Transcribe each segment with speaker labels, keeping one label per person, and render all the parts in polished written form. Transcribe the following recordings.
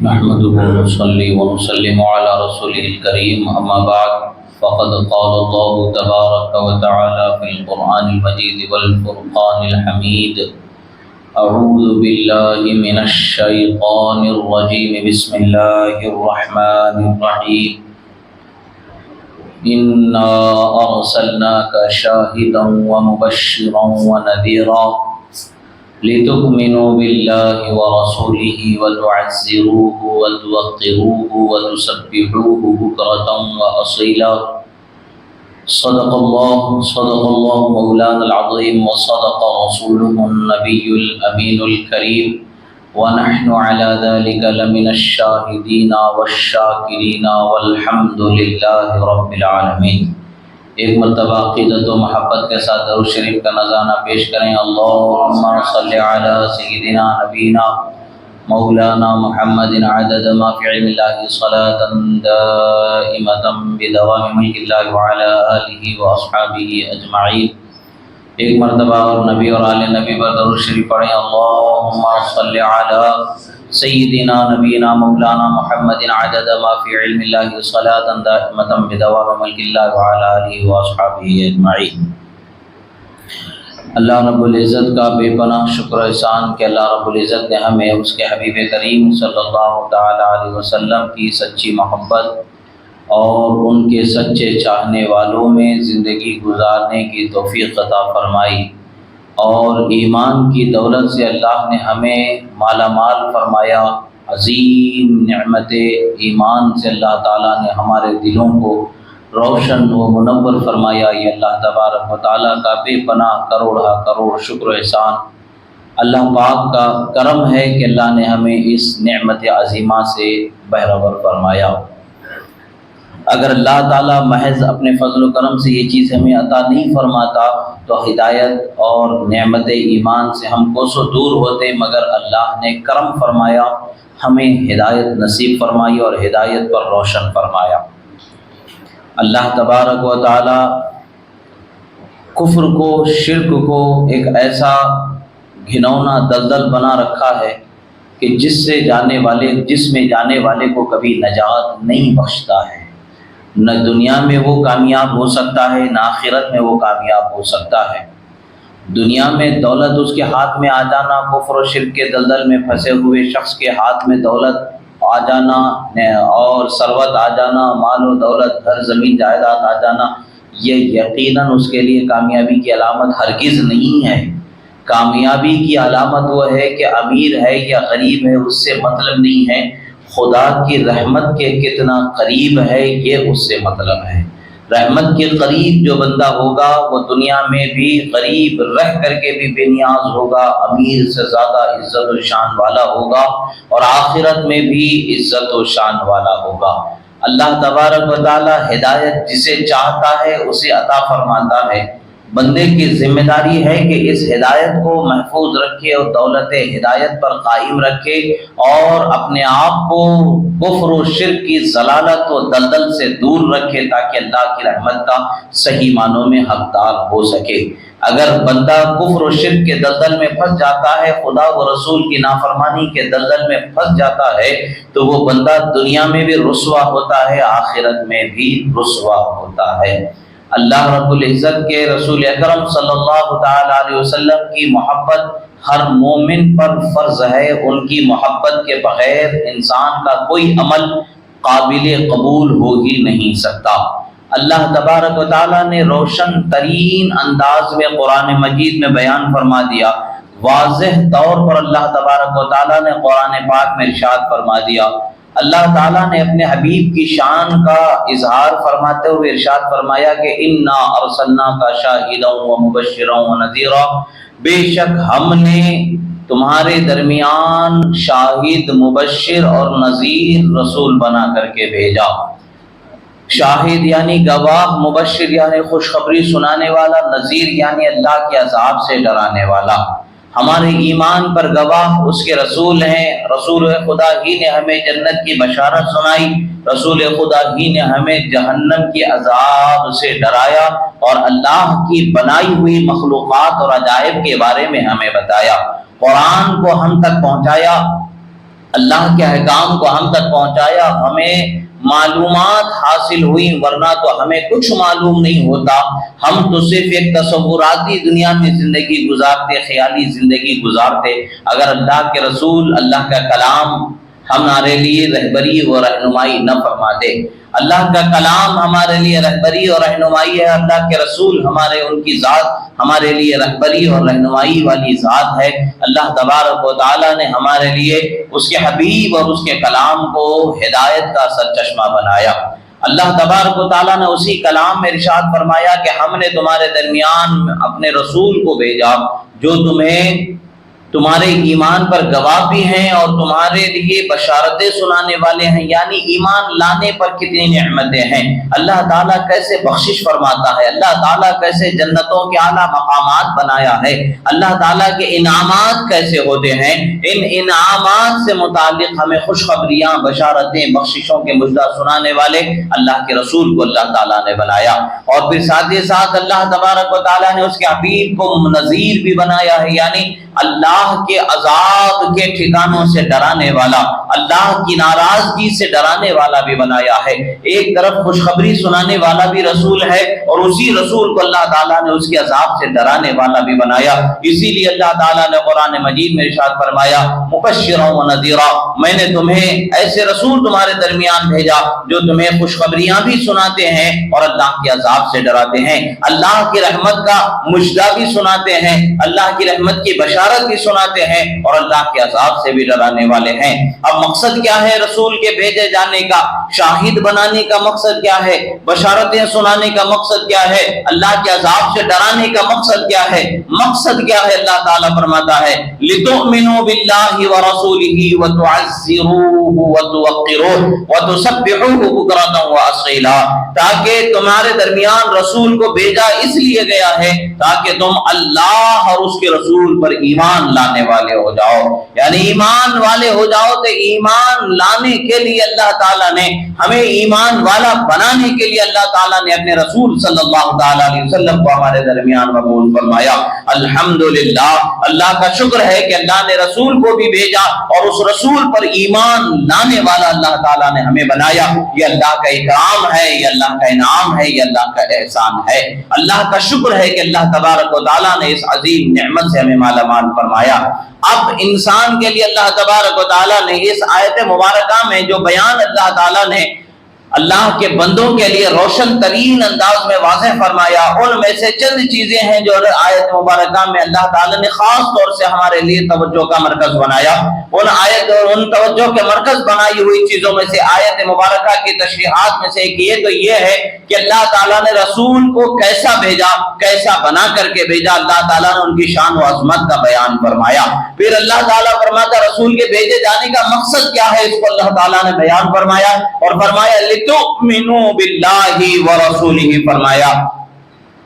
Speaker 1: نحمده ونصلي ونسلم على رسوله الكريم أما بعد فقد قال الله تبارك وتعالى في القرآن المجيد والفرقان الحميد أعوذ بالله من الشيطان الرجيم بسم الله الرحمن الرحيم إنا أرسلناك شاهدا ومبشرا ونذيرا لتؤمنوا بالله ورسوله وتعزروه وتوقروه وتسبحوه بكرة وأصيلا صدق الله مولانا العظيم وصدق رسوله النبي الأمين الكريم ونحن على ذلك لمن الشاهدين والشاكرين والحمد لله رب العالمين۔ ایک مرتبہ عقیدت و محبت کے ساتھ درود شریف کا نذرانہ پیش کریں۔ اللہم صلی علی سیدنا نبینا مولانا محمد عدد ما فی علم اللہ صلاة دائمة بدوام ملک اللہ وعلی آلہ واصحابہ اجمعین۔ ایک مرتبہ اور نبی اور آل نبی پر درود شریف پڑھیں۔ اللہم صلی علی سیدنا نبینا مولانا محمد عدد ما فی علم اللہ صلاة دائمة بدوام ملک اللہ وعلی آلہ واصحابہ اجمعین۔ اللہ رب العزت کا بے پناہ شکر و احسان کہ اللہ رب العزت نے ہمیں اس کے حبیب کریم صلی اللہ تعالی علیہ وسلم کی سچی محبت اور ان کے سچے چاہنے والوں میں زندگی گزارنے کی توفیق عطا فرمائی، اور ایمان کی دولت سے اللہ نے ہمیں مالا مال فرمایا۔ عظیم نعمت ایمان سے اللہ تعالیٰ نے ہمارے دلوں کو روشن و منور فرمایا۔ یہ اللہ تبارک و تعالیٰ کا بے پناہ کروڑا کروڑ شکر و احسان، اللہ پاک کا کرم ہے کہ اللہ نے ہمیں اس نعمت عظیمہ سے بہرور فرمایا۔ اگر اللہ تعالیٰ محض اپنے فضل و کرم سے یہ چیز ہمیں عطا نہیں فرماتا تو ہدایت اور نعمت ایمان سے ہم کوسوں دور ہوتے، مگر اللہ نے کرم فرمایا، ہمیں ہدایت نصیب فرمائی اور ہدایت پر روشن فرمایا۔ اللہ تبارک و تعالیٰ کفر کو، شرک کو ایک ایسا گھنونا دلدل بنا رکھا ہے کہ جس میں جانے والے کو کبھی نجات نہیں بخشتا ہے۔ نہ دنیا میں وہ کامیاب ہو سکتا ہے، نہ آخرت میں وہ کامیاب ہو سکتا ہے۔ دنیا میں دولت اس کے ہاتھ میں آ جانا، کفر و شرک کے دلدل میں پھنسے ہوئے شخص کے ہاتھ میں دولت آ جانا اور ثروت آ جانا، مال و دولت، گھر زمین جائیداد آ جانا، یہ یقیناً اس کے لیے کامیابی کی علامت ہرگز نہیں ہے۔ کامیابی کی علامت وہ ہے کہ امیر ہے یا غریب ہے، اس سے مطلب نہیں ہے، خدا کی رحمت کے کتنا قریب ہے یہ اس سے مطلب ہے۔ رحمت کے قریب جو بندہ ہوگا وہ دنیا میں بھی غریب رہ کر کے بھی بے نیاز ہوگا، امیر سے زیادہ عزت و شان والا ہوگا، اور آخرت میں بھی عزت و شان والا ہوگا۔ اللہ تبارک و تعالی ہدایت جسے چاہتا ہے اسے عطا فرماتا ہے۔ بندے کی ذمہ داری ہے کہ اس ہدایت کو محفوظ رکھے اور دولت ہدایت پر قائم رکھے، اور اپنے آپ کو کفر و شرک کی ضلالت و دلدل سے دور رکھے تاکہ اللہ کی رحمت کا صحیح معنوں میں حقدار ہو سکے۔ اگر بندہ کفر و شرک کے دلدل میں پھنس جاتا ہے، خدا و رسول کی نافرمانی کے دلدل میں پھنس جاتا ہے، تو وہ بندہ دنیا میں بھی رسوا ہوتا ہے، آخرت میں بھی رسوا ہوتا ہے۔ اللہ رب العزت کے رسول اکرم صلی اللہ تعالی علیہ وسلم کی محبت ہر مومن پر فرض ہے۔ ان کی محبت کے بغیر انسان کا کوئی عمل قابل قبول ہو ہی نہیں سکتا۔ اللہ تبارک و تعالیٰ نے روشن ترین انداز میں قرآن مجید میں بیان فرما دیا، واضح طور پر اللہ تبارک و تعالیٰ نے قرآن پاک میں ارشاد فرما دیا۔ اللہ تعالیٰ نے اپنے حبیب کی شان کا اظہار فرماتے ہوئے ارشاد فرمایا کہ انا ارسلناک شاہدا ومبشرا ونذیرا، بے شک ہم نے تمہارے درمیان شاہد، مبشر اور نذیر رسول بنا کر کے بھیجا۔ شاہد یعنی گواہ، مبشر یعنی خوشخبری سنانے والا، نذیر یعنی اللہ کے عذاب سے ڈرانے والا۔ ہمارے ایمان پر گواہ اس کے رسول ہیں۔ رسول خدا ہی نے ہمیں جنت کی بشارت سنائی، رسول خدا ہی نے ہمیں جہنم کے عذاب سے ڈرایا، اور اللہ کی بنائی ہوئی مخلوقات اور عجائب کے بارے میں ہمیں بتایا، قرآن کو ہم تک پہنچایا۔ اللہ کے احکام کو ہم تک پہنچایا، ہمیں معلومات حاصل ہوئی، ورنہ تو ہمیں کچھ معلوم نہیں ہوتا۔ ہم تو صرف ایک تصوراتی دنیا میں زندگی گزارتے، خیالی زندگی گزارتے۔ اگر اللہ کے رسول، اللہ کا کلام ہمارے لیے رہبری و رہنمائی نہ فرما دے، اللہ کا کلام ہمارے لیے رہبری اور رہنمائی ہے، اللہ کے رسول ان کی ذات ہمارے لیے رہبری اور رہنمائی والی ذات ہے۔ اللہ تبارک و تعالیٰ نے ہمارے لیے اس کے حبیب اور اس کے کلام کو ہدایت کا سرچشمہ بنایا۔ اللہ تبارک و تعالیٰ نے اسی کلام میں ارشاد فرمایا کہ ہم نے تمہارے درمیان اپنے رسول کو بھیجا جو تمہارے ایمان پر گواہ بھی ہیں اور تمہارے لیے بشارتیں سنانے والے ہیں، یعنی ایمان لانے پر کتنی نعمتیں ہیں، اللہ تعالیٰ کیسے بخشش فرماتا ہے، اللہ تعالیٰ کیسے جنتوں کے اعلیٰ مقامات بنایا ہے، اللہ تعالیٰ کے انعامات کیسے ہوتے ہیں۔ ان انعامات سے متعلق ہمیں خوشخبریاں، بشارتیں، بخششوں کے مژدہ سنانے والے اللہ کے رسول کو اللہ تعالیٰ نے بنایا، اور پھر ساتھ ہی ساتھ اللہ تبارک و تعالیٰ نے اس کے حبیب کو نذیر بھی بنایا ہے، یعنی اللہ کے عذاب کے ٹھکانوں سے ڈرانے والا، اللہ کی ناراضگی سے ڈرانے والا بھی بنایا ہے۔ ایک طرف خوشخبری سنانے والا بھی رسول ہے، اور اسی رسول کو اللہ تعالیٰ نے اس کے عذاب سے ڈرانے والا بھی بنایا۔ اسی لیے اللہ تعالیٰ نے قرآن مجید میں ارشاد فرمایا، مبشرا و نذیرا، میں نے تمہیں ایسے رسول تمہارے درمیان بھیجا جو تمہیں خوشخبریاں بھی سناتے ہیں اور اللہ کے عذاب سے ڈراتے ہیں، اللہ کی رحمت کا مژدہ بھی سناتے ہیں، اللہ کی رحمت کی بشارت بھی سناتے ہیں، اور اللہ کے عذاب سے بھی ڈرانے والے ہیں۔ اب مقصد کیا ہے رسول کے بھیجے جانے کا؟ شاہد بنانے کا مقصد کیا ہے؟ بشارتیں سنانے کا مقصد کیا ہے؟ اللہ کے عذاب سے ڈرانے کا مقصد کیا ہے؟ مقصد کیا ہے؟ اللہ تعالیٰ فرماتا ہے لِتُؤْمِنُوا بِاللَّهِ وَرَسُولِهِ وَتُعَزِّرُوهُ وَتُوَقِّرُوهُ وَتُسَبِّحُوهُ بُكْرَةً وَأَصِيلًا، تاکہ تمہارے درمیان رسول کو بھیجا اس لیے گیا ہے تاکہ تم اللہ اور اس کے رسول پر ایمان لانے والے ہو جاؤ، یعنی ایمان والے ہو جاؤ۔ تو ایمان لانے کے لیے اللہ تعالیٰ نے ہمیں ایمان والا بنانے کے لیے اللہ تعالیٰ نے اپنے رسول صلی اللہ تعالیٰ علیہ وسلم کو ہمارے درمیان مبعوث فرمایا۔ الحمدللہ، اللہ کا شکر ہے کہ اللہ نے رسول کو بھی بھیجا اور اس رسول پر ایمان لانے والا اللہ تعالیٰ نے ہمیں بنایا۔ یہ اللہ کا اکرام ہے، یہ اللہ کا انعام ہے، یہ اللہ کا احسان ہے۔ اللہ کا شکر ہے کہ اللہ تبارک و تعالیٰ نے اس عظیم نعمت سے ہمیں مالا مال فرمایا۔ اب انسان کے لیے اللہ تبارک و تعالیٰ نے اس آیت مبارکہ میں جو بیان اللہ تعالیٰ نے اللہ کے بندوں کے لیے روشن ترین انداز میں واضح فرمایا، ان میں سے چند چیزیں ہیں جو آیت مبارکہ میں اللہ تعالیٰ نے خاص طور سے ہمارے لیے توجہ کا مرکز بنایا۔ ان توجہ کے مرکز بنائی ہوئی چیزوں میں سے آیت مبارکہ کی تشریحات میں سے ایک یہ ہے کہ اللہ تعالیٰ نے رسول کو کیسا بھیجا، کیسا بنا کر کے بھیجا، اللہ تعالیٰ نے ان کی شان و عظمت کا بیان فرمایا۔ پھر اللہ تعالیٰ فرماتا رسول کے بھیجے جانے کا مقصد کیا ہے، اس کو اللہ تعالیٰ نے بیان فرمایا، اور فرمایا لِتُؤْمِنُوا بِاللَّهِ وَرَسُولِهِ، فرمایا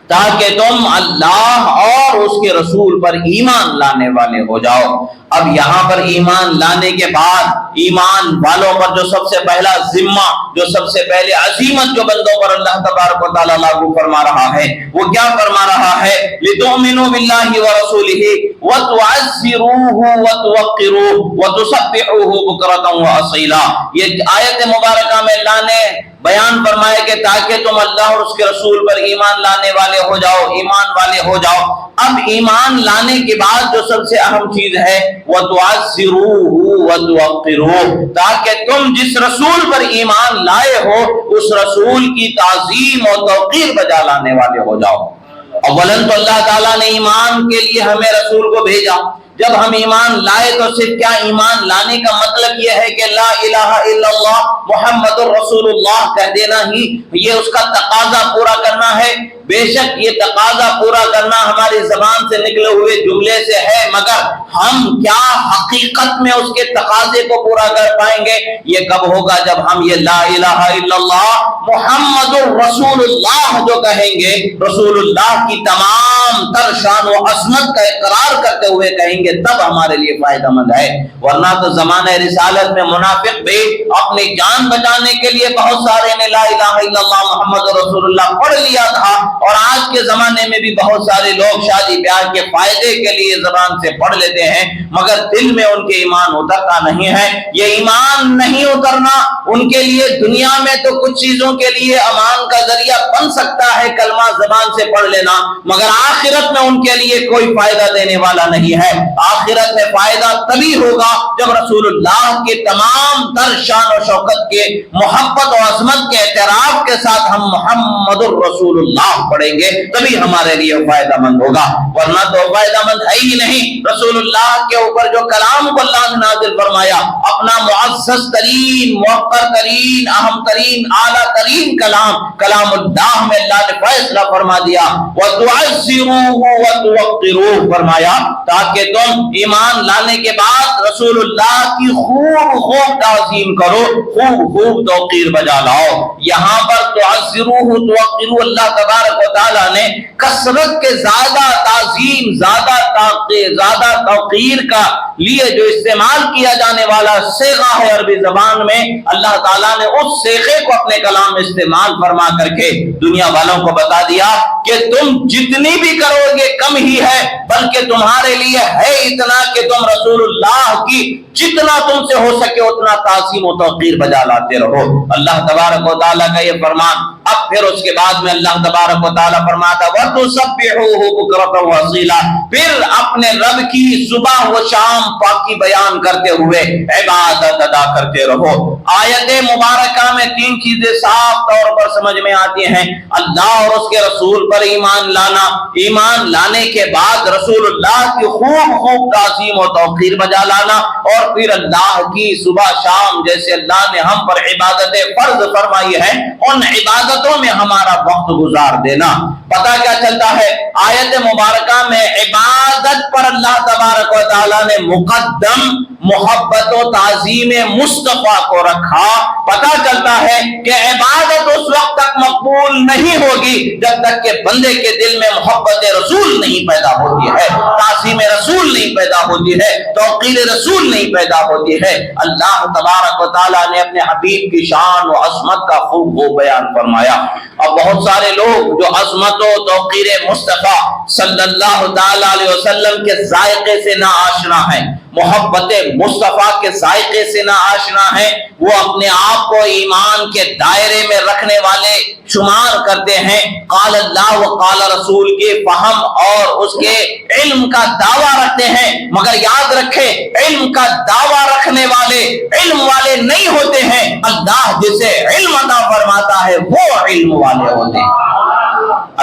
Speaker 1: تاکہ تم اللہ اور اس کے رسول پر ایمان لانے والے ہو جاؤ۔ اب یہاں پر ایمان لانے کے بعد ایمان والوں پر جو سب سے پہلا ذمہ، جو سب سے پہلے عزیمت جو بندوں پر اللہ تبارک و تعالیٰ لاگو فرما رہا ہے، وہ کیا فرما رہا ہے؟ لِتُؤْمِنُوا بِاللَّهِ وَرَسُولِهِ وَتُعَزِّرُوهُ وَتُوَقِّرُوهُ وَتُسَبِّحُوهُ بُكْرَةً وَأَصِيلًا۔ یہ آیت مبارکہ میں اللہ نے بیان فرمائے کہ تاکہ تم اللہ اور اس کے رسول پر ایمان لانے والے ہو جاؤ، ایمان والے ہو جاؤ۔ اب ایمان لانے کے بعد جو سب سے اہم چیز ہے وَتُعَزِّرُوهُ وَتُوَقِّرُوهُ، تاکہ تم جس رسول پر ایمان لائے ہو اس رسول کی تعظیم اور توقیر بجا لانے والے ہو جاؤ۔ اولاً تو اللہ تعالیٰ نے ایمان کے لیے ہمیں رسول کو بھیجا۔ جب ہم ایمان لائے تو صرف کیا ایمان لانے کا مطلب یہ ہے کہ لا الہ الا اللہ محمد الرسول اللہ کہہ دینا ہی یہ اس کا تقاضا پورا کرنا ہے؟ بے شک یہ تقاضا پورا کرنا ہماری زبان سے نکلے ہوئے جملے سے ہے، مگر ہم کیا حقیقت میں اس کے تقاضے کو پورا کر پائیں گے؟ یہ کب ہوگا؟ جب ہم یہ لا الہ الا اللہ محمد الرسول اللہ جو کہیں گے، رسول اللہ کی تمام تر شان و عظمت کا اقرار کرتے ہوئے کہیں گے گے تب ہمارے لیے فائدہ مند ہے، ورنہ تو زمانہ رسالت میں منافق بھی اپنی جان بچانے کے لیے بہت سارے نے لا الہ الا اللہ محمد رسول اللہ پڑھ لیا تھا، اور آج کے زمانے میں بھی بہت سارے لوگ شادی بیاہ کے فائدے کے لیے زبان سے پڑھ لیتے ہیں مگر دل میں ان کے ایمان اترتا نہیں ہے۔ یہ ایمان نہیں اترنا ان کے لیے دنیا میں تو کچھ چیزوں کے لیے امان کا ذریعہ بن سکتا ہے کلمہ زبان سے پڑھ لینا، مگر آخرت میں ان کے لیے کوئی فائدہ دینے والا نہیں ہے۔ آخرت میں فائدہ تبھی ہوگا جب رسول اللہ کے تمام تر شان و شوکت کے محبت و عظمت کے اعتراف کے ساتھ ہم محمد الرسول اللہ پڑھیں گے، تبھی ہمارے لیے فائدہ مند ہوگا، ورنہ تو فائدہ مند ہے ہی نہیں۔ رسول اللہ کے اوپر جو کلام کو اللہ نے نازل فرمایا، اپنا معزز ترین، موقر ترین، اہم ترین، اعلیٰ ترین کلام اللہ میں اللہ نے فیصلہ فرما دیا وَتُعَزِّرُوهُ وَتُوَقِّرُوهُ فرمایا تاکہ تم ایمان لانے کے بعد رسول اللہ کی خوب تعظیم کرو، خوب توقیر بجا لاؤ۔ یہاں پر تعزروہ توقروہ اللہ تبارک و تعالیٰ نے کثرت کے زیادہ تعظیم، زیادہ توقیر کا لیے جو استعمال کیا جانے والا صیغہ ہے عربی زبان میں، اللہ تعالیٰ نے اس صیغے کو اپنے کلام میں استعمال فرما کر کے دنیا والوں کو بتا دیا کہ تم جتنی بھی کرو گے کم ہی ہے، بلکہ تمہارے لیے ہے اتنا کہ تم رسول اللہ کی جتنا تم سے ہو سکے اتنا تعظیم و توقیر بجا لاتے رہو۔ اللہ تبارک و تعالیٰ کا یہ فرمان، اب پھر اس کے بعد میں اللہ تبارک و تعالیٰ فرماتا وَتُسَبِّحُوهُ بُكْرَةً وَأَصِيلًا، پھر اپنے رب کی صبح و شام پاکی بیان کرتے ہوئے عبادت ادا کرتے رہو۔ آیت مبارکہ میں تین چیزیں صاف طور پر سمجھ میں آتی ہیں، اللہ اور اس کے رسول پر ایمان لانا، ایمان لانے کے بعد رسول اللہ کی خوب تعظیم و توقیر بجا لانا، اور پھر اللہ کی صبح شام جیسے اللہ نے ہم پر عبادت فرض فرمائی ہے ان عبادتوں میں ہمارا وقت گزار دینا۔ پتہ کیا چلتا ہے آیت مبارکہ میں عبادت پر اللہ تبارک و تعالیٰ نے مقدم محبت و تعظیم مصطفیٰ کو رکھا۔ پتہ چلتا ہے کہ عبادت اس وقت تک مقبول نہیں ہوگی جب تک کہ بندے کے دل میں محبت رسول نہیں پیدا ہوتی ہے، تعظیم رسول نہیں پیدا ہوتی ہے، توقیر رسول نہیں پیدا ہوتی ہے۔ اللہ تبارک و تعالیٰ نے اپنے حبیب کی شان و عظمت کا خوب بیان فرمایا۔ اب بہت سارے لوگ جو عظمت و توقیر مصطفیٰ صلی اللہ تعالی علیہ وسلم کے ذائقے سے نا آشنا ہیں، محبت مصطفیٰ کے ذائقے سے نا آشنا ہیں، وہ اپنے آپ کو ایمان کے دائرے میں رکھنے والے شمار کرتے ہیں، قال اللہ و قال رسول کے فہم اور اس کے علم کا دعویٰ رکھتے ہیں، مگر یاد رکھیں علم کا دعویٰ رکھنے والے علم والے نہیں ہوتے ہیں، اللہ جسے علم عطا فرماتا ہے وہ علم والے ہوتے ہیں،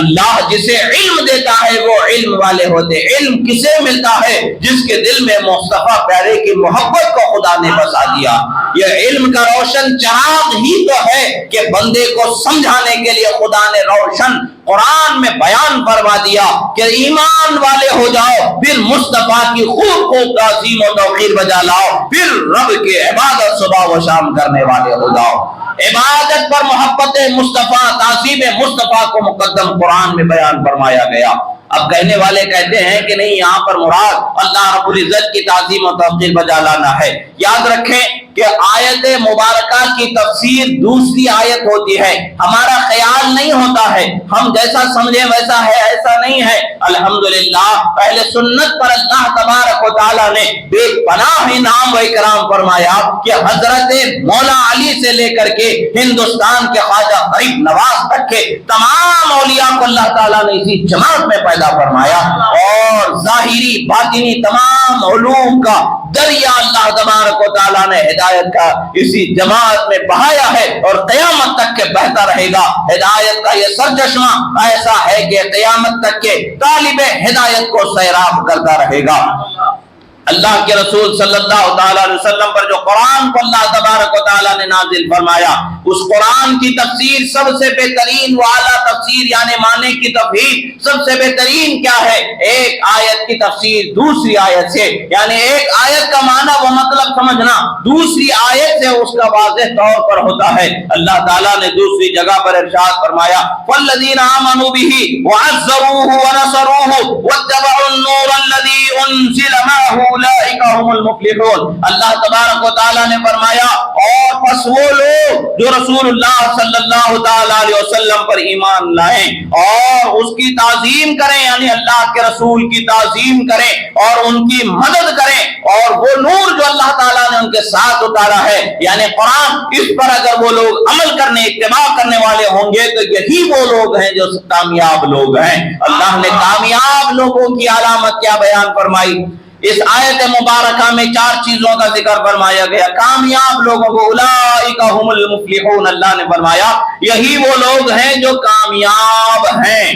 Speaker 1: اللہ جسے علم دیتا ہے وہ علم والے ہوتے ہیں۔ علم کسے ملتا ہے؟ جس کے دل میں مصطفیٰ پیارے کی محبت کو خدا نے بسا دیا۔ یہ علم کا روشن چراغ ہی تو ہے کہ بندے کو سمجھانے کے لیے خدا نے روشن قرآن میں بیان فرما دیا کہ ایمان والے ہو جاؤ، پھر مصطفیٰ کی خوب تعظیم و توقیر بجا لاؤ، پھر رب کے عبادت صبح و شام کرنے والے ہو جاؤ۔ عبادت پر محبت مصطفیٰ، تعظیم مصطفیٰ کو مقدم قرآن میں بیان فرمایا گیا۔ اب کہنے والے کہتے ہیں کہ نہیں، یہاں پر مراد اللہ رب العزت کی تعظیم و توقیر بجا لانا ہے۔ یاد رکھیں کہ آیت مبارکہ کی تفسیر دوسری آیت ہوتی ہے، ہمارا خیال نہیں ہوتا ہے، ہم جیسا سمجھیں ویسا ہے، ایسا نہیں ہے۔ الحمدللہ اہل سنت پر اللہ تبارک و تعالیٰ نے بے پناہ انعام و اکرام فرمایا کہ حضرت مولا علی سے لے کر کے ہندوستان کے خواجہ غریب نواز تک کے تمام اولیاء کو اللہ تعالیٰ نے اسی جماعت میں پیدا فرمایا، اور ظاہری باطنی تمام علوم کا دریا اللہ تبارک و تعالیٰ نے ہدایت کا اسی جماعت میں بہایا ہے، اور قیامت تک کے بہتا رہے گا۔ ہدایت کا یہ سرچشمہ ایسا ہے کہ قیامت تک کے طالب ہدایت کو سیراب کرتا رہے گا۔ اللہ کے رسول صلی اللہ تعالیٰ علیہ وسلم پر جو قرآن کو اللہ تبارک و تعالیٰ نے نازل فرمایا، اس قرآن کی تفسیر سب سے بہترین و اعلیٰ تفسیر یعنی معنی کی تفہیم سب سے بہترین کیا ہے؟ ایک آیت کی تفسیر دوسری آیت سے، یعنی ایک آیت کا معنی و مطلب سمجھنا دوسری آیت سے اس کا واضح طور پر ہوتا ہے۔ اللہ تعالیٰ نے دوسری جگہ پر ارشاد فرمایا وَالَّذِينَ آمَنُوا بِهِ وَعَزَّرُوهُ وَنَصَرُوهُ وَاتَّبَعُوا النُّورَ الَّذِي أُنزِلَ مَعَهُ اولئک هم المفلحون۔ اللہ تبارک و تعالیٰ نے فرمایا اور پس وہ لوگ جو رسول اللہ صلی اللہ تعالیٰ علیہ وسلم پر ایمان لائیں اور اس کی تعظیم کریں، یعنی اللہ کے رسول کی تعظیم کریں اور ان کی مدد کریں، اور وہ نور جو اللہ تعالیٰ نے ان کے ساتھ اتارا ہے یعنی قرآن، اس پر اگر وہ لوگ عمل کرنے اتباع کرنے والے ہوں گے تو یہی وہ لوگ ہیں جو کامیاب لوگ ہیں۔ اللہ نے کامیاب لوگوں کی علامت کیا بیان فرمائی؟ اس آیت مبارکہ میں 4 چیزوں کا ذکر فرمایا گیا۔ کامیاب لوگوں کو اولئک هم المفلحون، اللہ نے فرمایا یہی وہ لوگ ہیں جو کامیاب ہیں،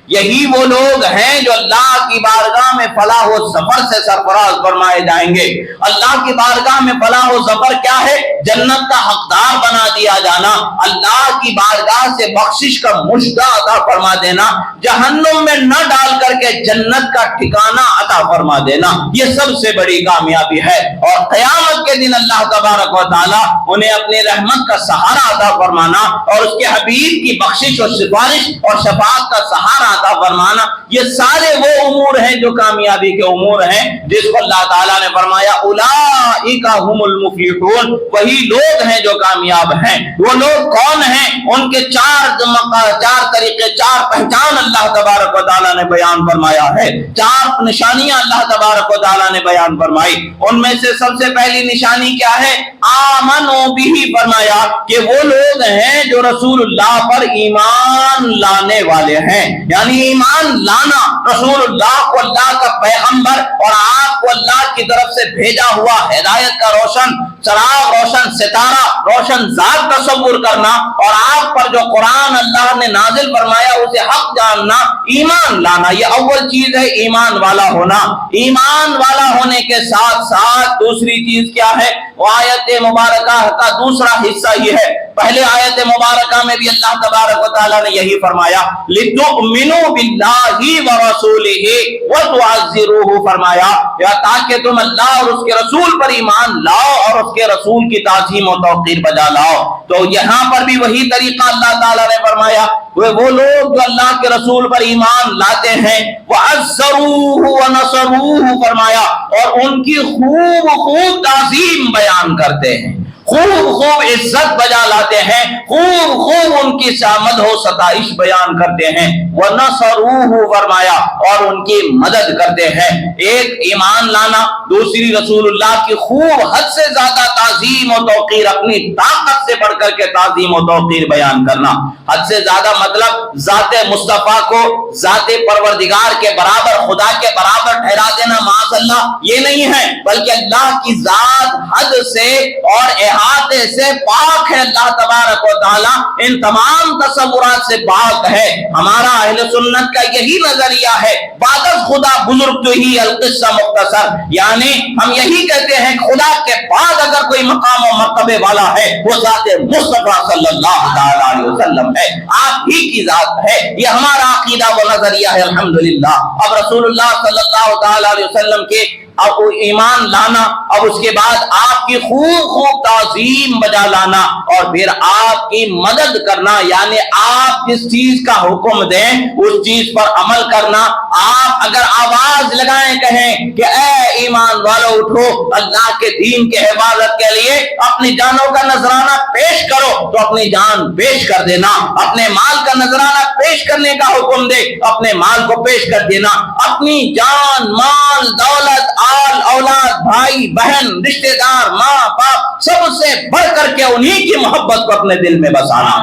Speaker 1: یہی وہ لوگ ہیں جو اللہ کی بارگاہ میں فلاح و ظفر سے سرفراز فرمائے جائیں گے۔ اللہ کی بارگاہ میں فلاح و ظفر کیا ہے؟ جنت کا حقدار بنا دیا جانا، اللہ کی بارگاہ سے بخشش کا مشتہ عطا فرما دینا، جہنم میں نہ ڈال کر کے جنت کا ٹھکانہ عطا فرما دینا، یہ سب سے بڑی کامیابی ہے۔ اور قیامت کے دن اللہ تبارک و تعالی انہیں اپنی رحمت کا سہارا عطا فرمانا اور اس کے حبیب کی بخشش اور سفارش اور شفاعت کا سہارا عطا فرمانا، یہ سارے وہ امور ہیں جو کامیابی کے امور ہیں، جس کو اللہ تعالیٰ نے فرمایا اولئک هم المفلحون، وہی لوگ ہیں جو کامیاب ہیں۔ وہ لوگ کون ہیں؟ ان کے 4 طریقے، 4 پہچان اللہ تبارک و تعالیٰ نے بیان فرمایا ہے، 4 نشانیاں اللہ تبارک و تعالیٰ نے بیان فرمائی۔ ان میں سے سب سے پہلی نشانی کیا ہے؟ آمنوا بہ، فرمایا کہ وہ لوگ ہیں جو رسول اللہ پر ایمان لانے والے ہیں، یعنی ایمان لانا رسول اللہ کو اللہ کا پیغمبر اور آپ کو اللہ کی طرف سے بھیجا ہوا ہدایت کا روشن چراغ، روشن ستارہ، روشن ذات تصور کرنا، اور آپ پر جو قرآن اللہ نے نازل فرمایا اسے حق جاننا، ایمان لانا، یہ اول چیز ہے ایمان والا ہونا۔ ایمان والا ہونے کے ساتھ ساتھ دوسری چیز کیا ہے؟ وہ آیت مبارکہ کا دوسرا حصہ یہ ہے، پہلے آیت مبارکہ میں بھی اللہ تبارک و تعالیٰ نے یہی فرمایا لِتُؤْمِنُوا بِاللَّهِ وَرَسُولِهِ وَتُعَزِّرُوهُ، فرمایا یا تاکہ تم اللہ اور اس کے رسول پر ایمان لاؤ اور اس کے رسول کی تعظیم و توقیر بجا لاؤ۔ تو یہاں پر بھی وہی طریقہ اللہ تعالیٰ نے فرمایا، وہ لوگ جو اللہ کے رسول پر ایمان لاتے ہیں وَعَزَّرُوهُ وَنَصَرُوهُ، فرمایا اور ان کی خوب تعظیم بیان کرتے ہیں، خوب عزت بجا لاتے ہیں، خوب ان کی شامد ہو ستائش بیان کرتے ہیں، وَنَصَرُوهُ، فرمایا اور ان کی مدد کرتے ہیں۔ ایک ایمان لانا، دوسری رسول اللہ کی خوب حد سے زیادہ تعظیم و توقیر، اپنی طاقت سے بڑھ کر کے تعظیم و توقیر بیان کرنا۔ حد سے زیادہ مطلب ذات مصطفیٰ کو ذات پروردگار کے برابر، خدا کے برابر ٹھہرا دینا، معاذ اللہ، یہ نہیں ہے، بلکہ اللہ کی ذات حد سے اور احاطے سے پاک ہے۔ اللہ تبارک و تعالیٰ ان تمام تصورات سے پاک ہے۔ ہمارا اہل سنت کا یہی نظریہ ہے، بعد از خدا بزرگ تو ہی القصہ مختصر، یعنی ہم یہی کہتے ہیں خدا کے بعد اگر کوئی مقام و مرتبے والا ہے وہ ذات مصطفیٰ صلی اللہ علیہ وسلم ہے، آپ ہی کی ذات ہے۔ یہ ہمارا عقیدہ و نظریہ ہے الحمدللہ۔ اب رسول اللہ صلی اللہ علیہ وسلم کے اب ایمان لانا، اب اس کے بعد آپ کی خوب تعظیم بجا لانا اور پھر آپ کی مدد کرنا، یعنی آپ جس چیز کا حکم دیں اس چیز پر عمل کرنا۔ آپ اگر آواز لگائیں کہیں کہ اے ایمان والو اٹھو اللہ کے دین کے حفاظت کے لیے اپنی جانوں کا نذرانہ پیش کرو، تو اپنی جان پیش کر دینا۔ اپنے مال کا نذرانہ پیش کرنے کا حکم دے، اپنے مال کو پیش کر دینا۔ اپنی جان، مال، دولت، آل، اولاد، بھائی بہن، رشتہ دار، ماں باپ، سب سے بڑھ کر کے انہی کی محبت کو اپنے دل میں بسانا،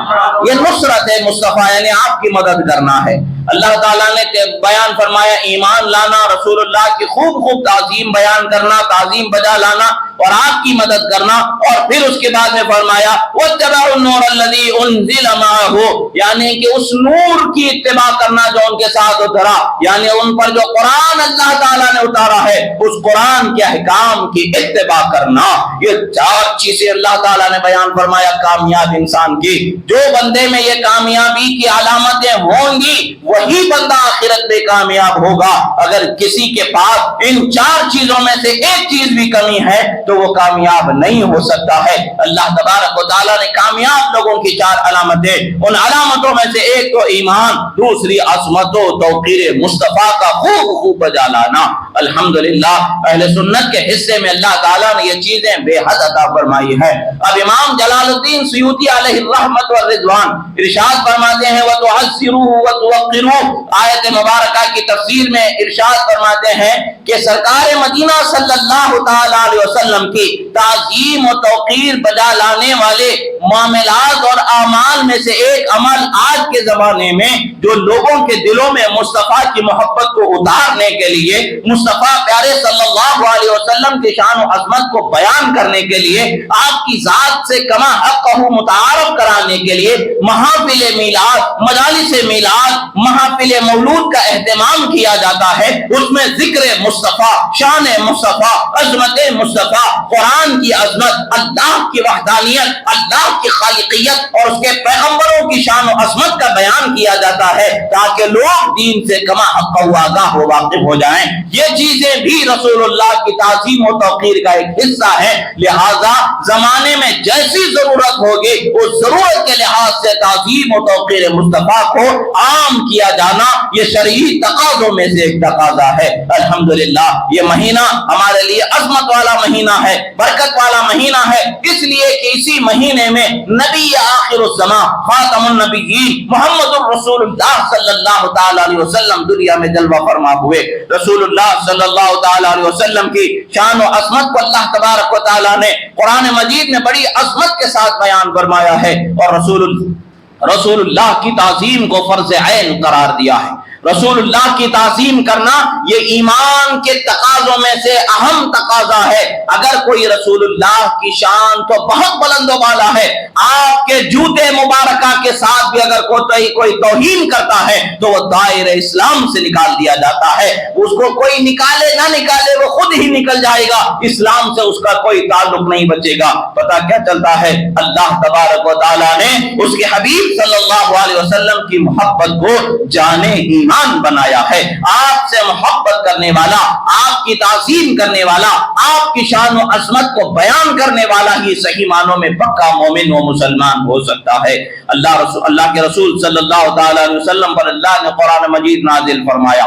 Speaker 1: یہ نصرت ہے مصطفیٰ، یعنی آپ کی مدد کرنا ہے۔ اللہ تعالیٰ نے بیان فرمایا ایمان لانا، رسول اللہ کی خوب خوب تعظیم بیان کرنا، تعظیم بجا لانا اور آپ کی مدد کرنا، اور پھر اس کے بعد میں فرمایا وَاتَّبَعُوا النُّورَ الَّذِي أُنزِلَ مَعَهُ، یعنی کہ اس نور کی اتباع کرنا جو ان کے ساتھ اترا، یعنی ان پر جو قرآن اللہ تعالیٰ نے اتارا ہے اس قرآن کے احکام کی اتباع کرنا۔ یہ چار چیزیں اللہ تعالیٰ نے بیان فرمایا کامیاب انسان کی۔ جو بندے میں یہ کامیابی کی علامتیں ہوں گی وہی بندہ آخرت میں کامیاب ہوگا۔ اگر کسی کے پاس ان چار چیزوں میں سے ایک چیز بھی کمی ہے تو وہ کامیاب نہیں ہو سکتا ہے۔ اللہ تبارک و تعالیٰ نے کامیاب لوگوں کی چار علامتیں، ان علامتوں میں سے ایک تو ایمان، دوسری عظمت و توقیر مصطفیٰ کا خوب خوب بجا لانا۔ الحمدللہ اہل سنت کے حصے میں اللہ تعالیٰ نے یہ چیزیں بے حد عطا فرمائی ہے۔ اب امام جلال الدین سیوطی علیہ الرحمت والرضوان ارشاد فرماتے ہیں وَتُعَزِّرُوهُ وَتُوَقِّرُوهُ، آیت مبارکہ کی تفسیر میں ارشاد فرماتے ہیں کہ سرکار مدینہ صلی اللہ تعالی علیہ وسلم کی تعظیم و توقیر بجا لانے والے معاملات اور اعمال میں سے ایک عمل آج کے زمانے میں جو لوگوں کے دلوں میں مصطفیٰ کی محبت کو اتارنے کے لیے، مصطفیٰ پیارے صلی اللہ علیہ وسلم کی شان و عظمت کو بیان کرنے کے لیے، آپ کی ذات سے کما حقہ متعارف کرانے کے لیے محافل میلاد، مجالس میلاد، محافل مولود کا اہتمام کیا جاتا ہے۔ اس میں ذکر مصطفیٰ، شان مصطفیٰ، عظمت مصطفیٰ، قرآن کی عظمت، اللہ کی وحدانیت، اللہ کی خالقیت اور اس کے پیغمبروں کی شان و عظمت کا بیان کیا جاتا ہے تاکہ لوگ دین سے کما حق و آگاہ و واقف ہو جائیں۔ یہ چیزیں بھی رسول اللہ کی تعظیم و توقیر کا ایک حصہ ہے۔ لہذا زمانے میں جیسی ضرورت ہوگی اس ضرورت کے لحاظ سے تعظیم و توقیر مصطفیٰ کو عام کیا جانا یہ شرعی تقاضوں میں سے ایک تقاضا ہے۔ الحمدللہ یہ مہینہ ہمارے لیے عظمت والا مہینہ ہے، برکت والا مہینہ ہے، اس لیے کہ اسی مہینے میں نبی آخر الزمان خاتم النبیین محمد الرسول اللہ صلی اللہ تعالی علیہ وسلم دنیا میں جلوہ فرما ہوئے۔ رسول اللہ صلی اللہ تعالی علیہ وسلم کی شان و عظمت کو اللہ تبارک و تعالی نے قرآن مجید میں بڑی عظمت کے ساتھ بیان فرمایا ہے، اور رسول اللہ کی تعظیم کو فرض عین قرار دیا ہے۔ رسول اللہ کی تعظیم کرنا یہ ایمان کے تقاضوں میں سے اہم تقاضا ہے۔ اگر کوئی رسول اللہ کی شان تو بہت بلند و بالا ہے، آپ کے جوتے مبارکہ کے ساتھ بھی اگر کوئی توہین کرتا ہے تو وہ دائرہ اسلام سے نکال دیا جاتا ہے۔ اس کو کوئی نکالے نہ نکالے وہ خود ہی نکل جائے گا، اسلام سے اس کا کوئی تعلق نہیں بچے گا۔ پتہ کیا چلتا ہے؟ اللہ تبارک و تعالیٰ نے اس کے حبیب صلی اللہ علیہ وسلم کی محبت کو جانے ایمان بنایا ہے۔ آپ سے محبت کرنے والا، آپ کی تعظیم کرنے والا، آپ کی شان و عظمت کو بیان کرنے والا ہی صحیح معنوں میں پکا مومن و مسلمان ہو سکتا ہے۔ اللہ کے رسول صلی اللہ تعالی علیہ وسلم پر اللہ نے قرآن مجید نازل فرمایا۔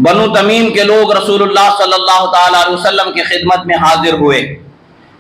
Speaker 1: بنو تمیم کے لوگ رسول اللہ صلی اللہ تعالی علیہ وسلم کی خدمت میں حاضر ہوئے۔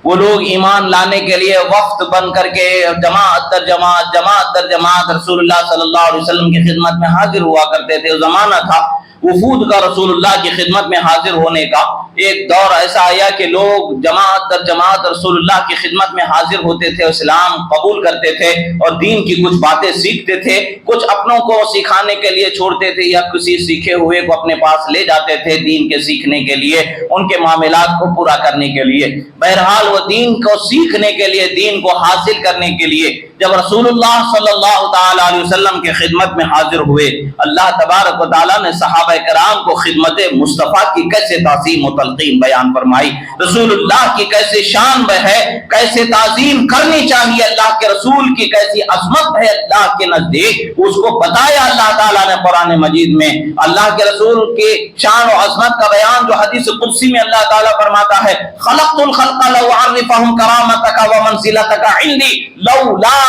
Speaker 1: وہ لوگ ایمان لانے کے لیے وفد بن کر کے جماعت در جماعت رسول اللہ صلی اللہ علیہ وسلم کی خدمت میں حاضر ہوا کرتے تھے۔ زمانہ تھا وفود کا رسول اللہ کی خدمت میں حاضر ہونے کا۔ ایک دور ایسا آیا کہ لوگ جماعت در جماعت رسول اللہ کی خدمت میں حاضر ہوتے تھے، اسلام قبول کرتے تھے اور دین کی کچھ باتیں سیکھتے تھے، کچھ اپنوں کو سکھانے کے لیے چھوڑتے تھے یا کسی سیکھے ہوئے کو اپنے پاس لے جاتے تھے دین کے سیکھنے کے لیے، ان کے معاملات کو پورا کرنے کے لیے۔ بہرحال وہ دین کو سیکھنے کے لیے، دین کو حاصل کرنے کے لیے جب رسول اللہ صلی اللہ تعالی علیہ وسلم کی خدمت میں حاضر ہوئے، اللہ تبارک و تعالیٰ نے صحابہ کرام کو خدمت مصطفیٰ کی کیسے تعظیم و تلقین بیان فرمائی، رسول اللہ کی کیسے شان ہے، کیسے تعظیم کرنی چاہیے، اللہ کے رسول کی کیسی عظمت ہے اللہ کے نزدیک، اس کو بتایا اللہ تعالیٰ نے قرآن مجید میں۔ اللہ کے رسول کی شان و عظمت کا بیان جو حدیث قدسی میں اللہ تعالیٰ فرماتا ہے، خلقت الخلق لأعرفهم کرامتک ومنزلتک عندی لولاک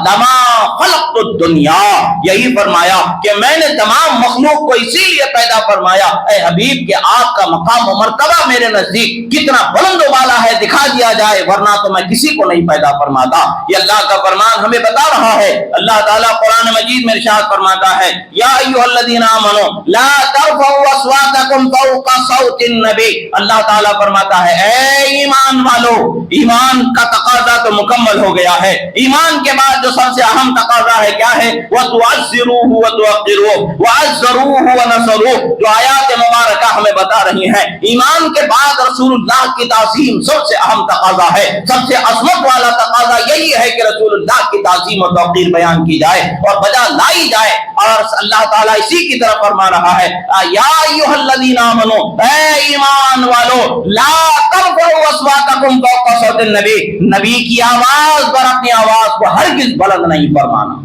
Speaker 1: لما خلقت الدنیا، یہی فرمایا کہ میں نے تمام مخلوق کو اسی لیے لیے پیدا فرمایا۔ اے حبیب کہ آپ کا مقام و مرتبہ میرے نزدیک کتنا بلند و بالا ہے دکھا دیا جائے، ورنہ تو میں کسی کو نہیں پیدا فرماتا۔ یہ اللہ کا فرمان ہمیں بتا رہا ہے۔ اللہ تعالیٰ قرآن مجید میں ارشاد فرماتا ہے یا ایھا الذین آمنوا لا ترفعوا اصواتکم فوق صوت النبی۔ اللہ تعالیٰ فرماتا ہے اے ایمان والو، ایمان کا تقاضا تو مکمل ہو گیا ہے، ایمان کے بعد جو سب سے اہم تقاضا ہے کیا ہے؟ وَتُعَزِّرُوهُ وَتُوَقِّرُوهُ وَعَزَّرُوهُ وَنَصَرُوهُ، جو آیات مبارکہ ہمیں بتا رہی ہیں ایمان کے بعد رسول اللہ کی تعظیم سب سے اہم تقاضا ہے، سب سے عظمت والا تقاضا یہی ہے کہ رسول اللہ کی تعظیم اور توقیر بیان کی جائے اور بجا لائی جائے۔ اور اللہ تعالیٰ اسی کی طرف فرما رہا ہے یا ایھا الذین آمنوا، اے ایمان والو، لا ترفعوا اصواتکم فوق صوت النبی، نبی کی آواز پر اپنی آواز کو ہرگز بلند نہیں فرمانا۔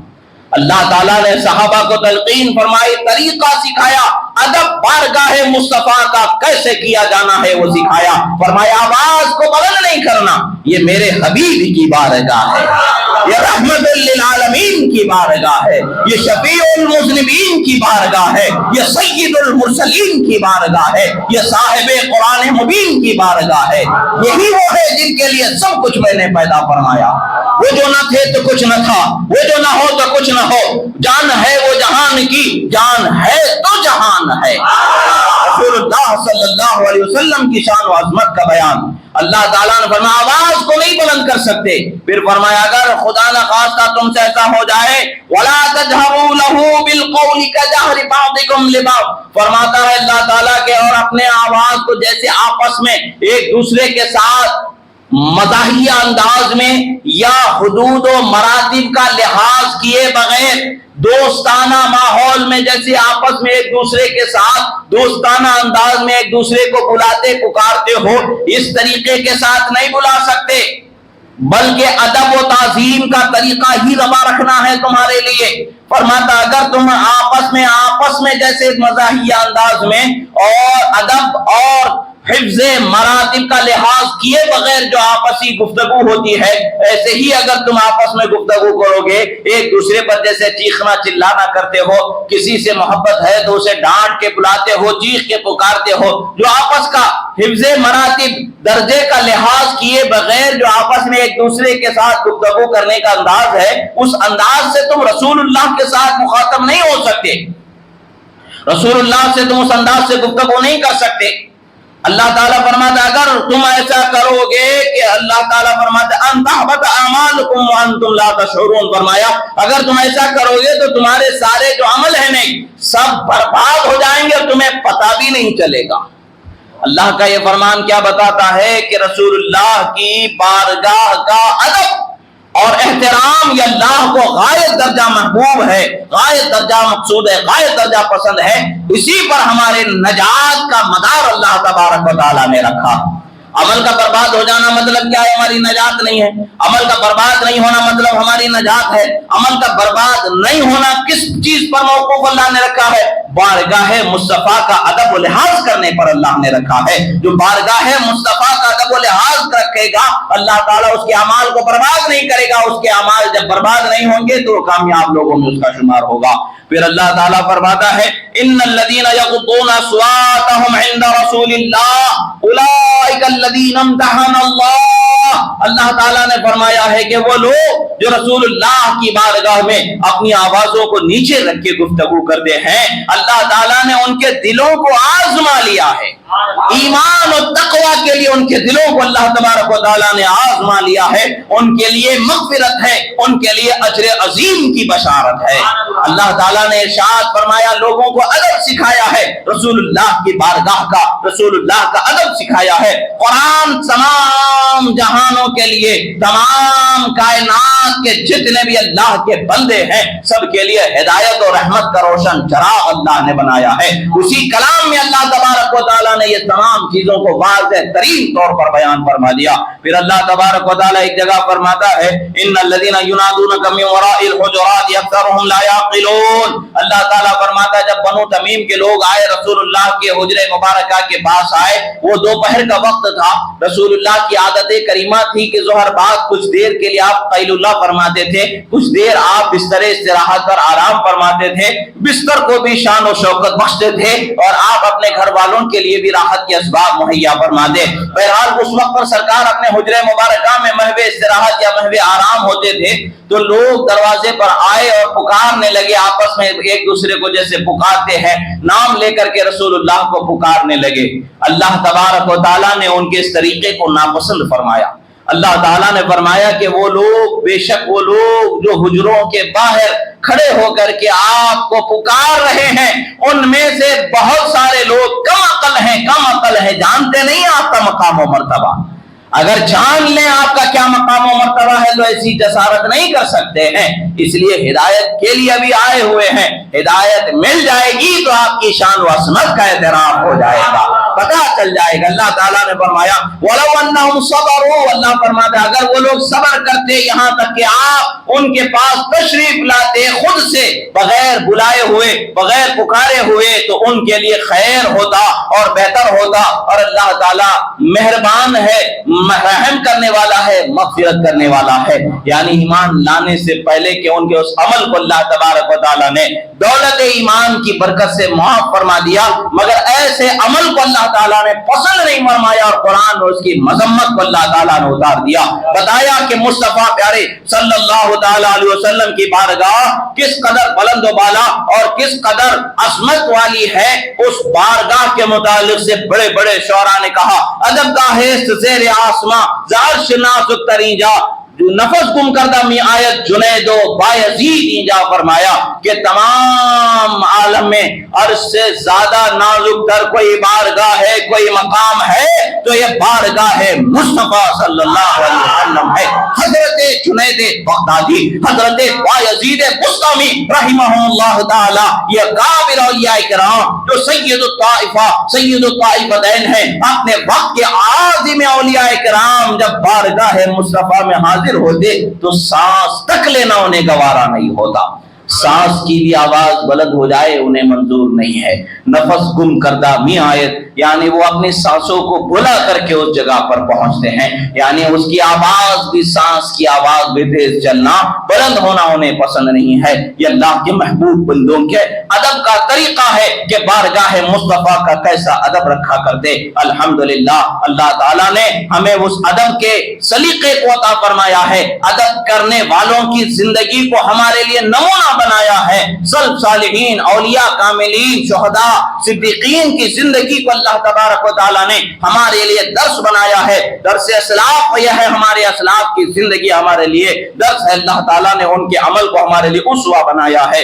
Speaker 1: اللہ تعالیٰ نے صحابہ کو تلقین فرمائی، طریقہ سکھایا، ادب بارگاہ مصطفیٰ کا کیسے کیا جانا ہے وہ سکھایا۔ فرمایا آواز کو بلند نہیں کرنا، یہ میرے حبیب کی بارگاہ ہے، یہ رحمت للعالمین کی بارگاہ ہے، یہ شفیع المذنبین کی بارگاہ ہے، یہ سید المرسلین کی بارگاہ ہے، یہ صاحب قرآن مبین کی بارگاہ ہے۔ یہی وہ ہے جن کے لیے سب کچھ میں نے پیدا فرمایا۔ وہ جو نہ تھے تو کچھ نہ تھا، وہ جو نہ ہو تو کچھ نہ ہو، جان ہے وہ جہان کی، جان ہے تو جہان ہے۔ رسول اللہ صلی اللہ علیہ وسلم کی شان و عظمت کا بیان۔ اللہ تعالیٰ نے فرمایا آواز کو نہیں بلند کر سکتے، پھر فرمایا اگر خدا نہ خواستہ تم سے ایسا ہو جائے وَلَا تَجْهَرُوا لَهُ بِالْقَوْلِ كَجَهْرِ بَعْضِكُمْ لِبَعْضٍ، فرماتا ہے اللہ تعالیٰ کہ اور اپنے آواز کو جیسے آپس میں ایک دوسرے کے ساتھ مزاحیہ انداز میں یا حدود و مراتب کا لحاظ کیے بغیر دوستانہ ماحول میں جیسے آپس میں ایک دوسرے کے ساتھ دوستانہ انداز میں ایک دوسرے کو بلاتے پکارتے ہو، اس طریقے کے ساتھ نہیں بلا سکتے، بلکہ ادب و تعظیم کا طریقہ ہی روا رکھنا ہے تمہارے لیے۔ فرماتا اگر تم آپس میں جیسے مزاحیہ انداز میں اور ادب اور حفظ مراتب کا لحاظ کیے بغیر جو آپسی گفتگو ہوتی ہے، ایسے ہی اگر تم آپس میں گفتگو کرو گے، ایک دوسرے پر جیسے چیخنا چلانا کرتے ہو، کسی سے محبت ہے تو اسے ڈانٹ کے بلاتے ہو، چیخ کے پکارتے ہو، جو آپس کا حفظ مراتب درجے کا لحاظ کیے بغیر جو آپس میں ایک دوسرے کے ساتھ گفتگو کرنے کا انداز ہے، اس انداز سے تم رسول اللہ کے ساتھ مخاطب نہیں ہو سکتے، رسول اللہ سے تم اس انداز سے گفتگو نہیں کر سکتے۔ اللہ تعالیٰ فرماتا اگر تم ایسا کرو گے کہ اللہ تعالیٰ فرماتا ان تحبط اعمالکم وانتم لا تشعرون، فرمایا اگر تم ایسا کرو گے تو تمہارے سارے جو عمل ہیں نہیں سب برباد ہو جائیں گے اور تمہیں پتہ بھی نہیں چلے گا۔ اللہ کا یہ فرمان کیا بتاتا ہے کہ رسول اللہ کی بارگاہ کا ادب اور احترام یہ اللہ کو غایت درجہ محبوب ہے، غایت درجہ مقصود ہے، غایت درجہ پسند ہے، اسی پر ہمارے نجات کا مدار اللہ تبارک و تعالیٰ نے رکھا۔ عمل کا برباد ہو جانا مطلب کیا ہے؟ ہماری نجات نہیں ہے۔ عمل کا برباد نہیں ہونا مطلب ہماری نجات ہے۔ عمل کا برباد نہیں ہونا کس چیز پر موقوف اللہ نے رکھا ہے؟ بارگاہ مصطفیٰ کا ادب و لحاظ کرنے پر اللہ نے رکھا ہے۔ جو بارگاہ مصطفیٰ کا ادب و لحاظ رکھے گا اللہ تعالیٰ اس کے اعمال کو برباد نہیں کرے گا، اس کے اعمال جب برباد نہیں ہوں گے تو کامیاب لوگوں میں اس کا شمار ہوگا۔ پھر اللہ تعالیٰ فرماتا ہے ان الذین یغضون اصواتهم عند رسول اللہ اولئک الذین امتحن اللہ، اللہ تعالیٰ نے فرمایا ہے کہ وہ لوگ جو رسول اللہ کی بارگاہ میں اپنی آوازوں کو نیچے رکھ کے گفتگو کرتے ہیں، اللہ تعالیٰ نے ان کے دلوں کو آزما لیا ہے، ایمان اور تقوی کے لیے ان کے دلوں کو اللہ تبارک و تعالیٰ نے آزما لیا ہے، ان کے لیے مغفرت ہے، ان کے لیے اجر عظیم کی بشارت ہے۔ اللہ تعالیٰ نے ارشاد فرمایا لوگوں کو ادب سکھایا ہے، رسول اللہ کی بارگاہ کا رسول اللہ کا ادب سکھایا ہے۔ قرآن تمام جہانوں کے لیے، تمام کائنات کے جتنے بھی اللہ کے بندے ہیں سب کے لیے ہدایت اور رحمت کا روشن چراغ اللہ نے بنایا ہے۔ اسی کلام میں اللہ تبارک و تعالیٰ نے یہ تمام چیزوں کو واضح ترین طور پر بیان فرما دیا۔ پھر اللہ تبارک و تعالیٰ ایک جگہ فرماتا ہے ان الذین ینادونک من وراء الحجرات اکثرهم لا یعقلون۔ اللہ تعالیٰ فرماتا ہے جب بنو تمیم کے لوگ آئے رسول اللہ کے حجرے مبارکہ کے پاس آئے، وہ دوپہر کا وقت تھا، رسول اللہ کی عادت کریمہ تھی کہ ظہر بعد کچھ دیر کے لیے آپ قیل اللہ فرماتے تھے، کچھ دیر آپ بستر استراحت پر آرام فرماتے تھے، بستر کو بھی شان و شوکت بخشتے تھے اور آپ اپنے گھر والوں کے لیے بھی راحت کے اسباب مہیا فرماتے۔ بہرحال اس وقت پر سرکار اپنے حجرے مبارکہ میں محو استراحت یا محو آرام ہوتے تھے تو لوگ دروازے پر آئے اور پکارنے لگے، آپس میں ایک دوسرے کو جیسے پکارتے ہیں نام لے کر کے رسول اللہ کو پکارنے لگے۔ اللہ تبارک و تعالیٰ نے ان کے اس طریقے کو ناپسند فرمایا۔ اللہ تعالیٰ نے فرمایا کہ وہ لوگ، بے شک وہ لوگ جو حجروں کے باہر کھڑے ہو کر کے آپ کو پکار رہے ہیں، ان میں سے بہت سارے لوگ کم عقل ہیں، جانتے نہیں آپ کا مقام و مرتبہ۔ اگر جان لیں آپ کا کیا مقام و مرتبہ ہے تو ایسی جسارت نہیں کر سکتے ہیں۔ اس لیے ہدایت کے لیے ابھی آئے ہوئے ہیں، ہدایت مل جائے گی تو آپ کی شان و عظمت کا اعتراف ہو جائے گا، پتہ چل جائے گا۔ اللہ تعالیٰ نے فرمایا وَلَوْ أَنَّهُمْ صَبَرُوا، اللہ فرماتا ہے اگر وہ لوگ صبر کرتے یہاں تک کہ آپ ان کے پاس تشریف لاتے خود سے، بغیر بلائے ہوئے، بغیر پکارے ہوئے، تو ان کے لیے خیر ہوتا اور بہتر ہوتا۔ اور اللہ تعالیٰ مہربان ہے، رحم کرنے والا ہے، مغفرت کرنے والا ہے۔ یعنی ایمان لانے سے پہلے کہ ان کے اس عمل کو اللہ تبارک و تعالیٰ نے دولت ایمان کی برکت سے معاف فرما دیا، مگر ایسے عمل کو اللہ تعالیٰ نے پسند نہیں فرمایا اور قرآن اور اس کی مذمت کو اللہ تعالیٰ نے اتار دیا۔ بتایا کہ مصطفیٰ پیارے صلی اللہ تعالیٰ علیہ وسلم کی بارگاہ کس قدر بلند و بالا اور کس قدر عظمت والی ہے۔ اس بارگاہ کے متعلق سے بڑے بڑے شعراء نے کہا ادب گاہ زیر آسماں زعرش نازک ترین جا، جو نفس گم کردہ می آیت جنید و بایزید اینجا فرمایا کہ تمام عالم میں عرش سے زیادہ نازک تر کوئی بارگاہ ہے، کوئی مقام ہے تو یہ بارگاہ ہے مصطفیٰ صلی اللہ علیہ وسلم ہے۔ حضرت جنید بغدادی، حضرت بایزید بستامی رحمہ اللہ تعالی، یہ کامل اولیاء کرام جو سید الطائفہ سید الطائفتین ہیں، اپنے وقت کے عظیم اولیاء کرام جب بارگاہ مصطفیٰ میں حاضر ہوتے تو سانس تک لینا انہیں گوارا نہیں ہوتا، سانس کی بھی آواز بلند ہو جائے انہیں منظور نہیں ہے۔ نفس گم کردہ می آیت یعنی وہ اپنی سانسوں کو بھلا کر کے اس جگہ پر پہنچتے ہیں، یعنی اس کی آواز بھی، سانس کی آواز بھی تیز چلنا، بلند ہونا انہیں پسند نہیں ہے۔ یہ اللہ کے محبوب بندوں کے ادب کا طریقہ ہے کہ بارگاہ مصطفیٰ کا کیسا ادب رکھا کرتے۔ الحمدللہ اللہ تعالیٰ نے ہمیں اس ادب کے سلیقے کو عطا فرمایا ہے، ادب کرنے والوں کی زندگی کو ہمارے لیے نمونہ بنایا ہے۔ سلف صالحین، اولیاء کاملین، شہداء، صدیقین کی زندگی کو اللہ تبارک و تعالیٰ نے ہمارے لیے درس بنایا ہے۔ درس اسلاف یہ ہے، ہمارے اسلاف کی زندگی ہمارے لیے درس ہے۔ اللہ تعالیٰ نے ان کے عمل کو ہمارے لیے اسوہ بنایا ہے۔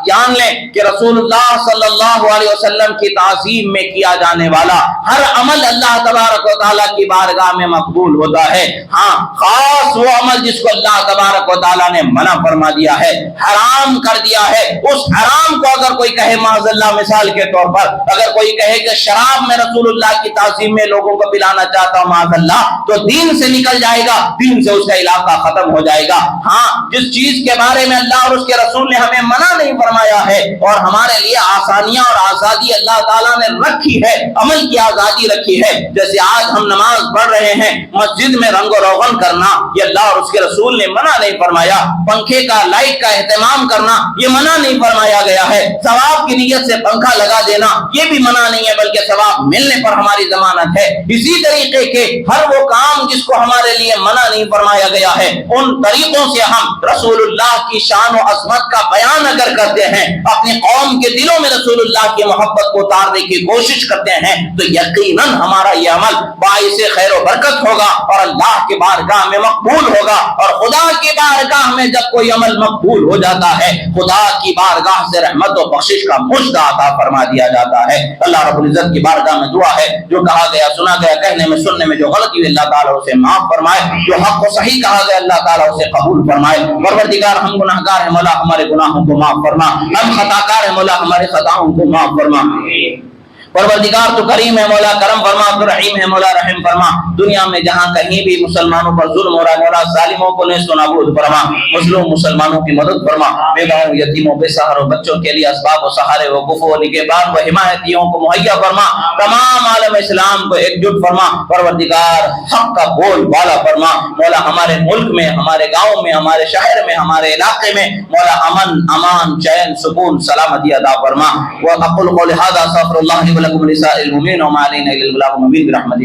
Speaker 1: جان لیں کہ رسول اللہ صلی اللہ علیہ وسلم کی تعظیم میں کیا جانے والا ہر عمل اللہ تبارک و تعالیٰ کی بارگاہ میں مقبول ہوتا ہے۔ ہاں، خاص وہ عمل جس کو اللہ تبارک و تعالیٰ نے منع فرما دیا ہے، حرام کر دیا ہے، اس حرام کو اگر کوئی کہے معاذ اللہ، مثال کے طور پر اگر کوئی کہے کہ شراب میں رسول اللہ کی تعظیم میں لوگوں کو پلانا چاہتا ہوں معاذ اللہ، تو دین سے نکل جائے گا، دین سے اس کا علاقہ ختم ہو جائے گا۔ ہاں، جس چیز کے بارے میں اللہ اور اس کے رسول نے ہمیں منع نہیں فرمایا ہے اور ہمارے لیے آسانیاں اور آزادی اللہ تعالیٰ نے رکھی ہے، عمل کی آزادی رکھی ہے، جیسے آج ہم نماز پڑھ رہے ہیں، مسجد میں رنگ و روغن کرنا یہ اللہ اور اس کے رسول نے منع نہیں فرمایا، پنکھے کا، لائٹ کا اہتمام کرنا یہ منع نہیں فرمایا گیا ہے، ثواب کی نیت سے پنکھا لگا دینا یہ بھی منع نہیں ہے بلکہ ثواب ملنے پر ہماری ضمانت ہے۔ اسی طریقے کے ہر وہ کام جس کو ہمارے لیے منع نہیں فرمایا گیا ہے، ان طریقوں سے ہم رسول اللہ کی شان و عظمت کا بیان اگر کرتے ہیں، اپنی قوم کے دلوں میں رسول اللہ کی محبت کو اتارنے کی کوشش کرتے ہیں تو یقیناً ہمارا یہ عمل باعث خیر و برکت ہوگا اور اللہ کی بارگاہ میں مقبول ہوگا۔ اور خدا کی بارگاہ میں جب کوئی عمل مقبول ہو جاتا ہے، خدا کی بارگاہ سے رحمت و بخشش کا مژدہ عطا فرما دیا جاتا ہے۔ اللہ رب العزت کی بارگاہ میں دعا ہے جو کہا گیا سنا گیا، کہنے میں سننے میں جو غلطی ہوئی اللہ تعالیٰ اسے معاف فرمائے، جو حق و صحیح کہا گیا اللہ تعالیٰ اسے قبول فرمائے۔ پروردگار ہم گناہگار ہیں، مولا ہمارے گناہوں کو معاف فرما، ہم خطاکار ہیں، مولا ہمارے خطاؤں کو معاف فرما۔ پروردگار تو کریم ہے مولا کرم فرما، تو رحیم ہے مولا رحم فرما۔ دنیا میں جہاں کہیں بھی مسلمانوں پر ظلم ہو رہا ہے مولا ظالموں کو نیست و نابود فرما، مظلوم مسلمانوں کی مدد فرما، بیواؤں یتیموں بے سہاروں بچوں کے لیے اسباب و سہارے و کفو و نگہبان و حمایتیوں کو مہیا فرما، تمام عالم اسلام کو ایک جٹ فرما، پروردگار حق کا بول بالا فرما مولا، ہمارے ملک میں، ہمارے گاؤں میں، ہمارے شہر میں، ہمارے علاقے میں مولا امن، امان، چین، سکون، سلامتی عطا فرما۔ واقول قولی ھذا استغفر اللہ لی ولکم ولسائر المؤمنین وما علینا الا البلاغ المبین برحمتک۔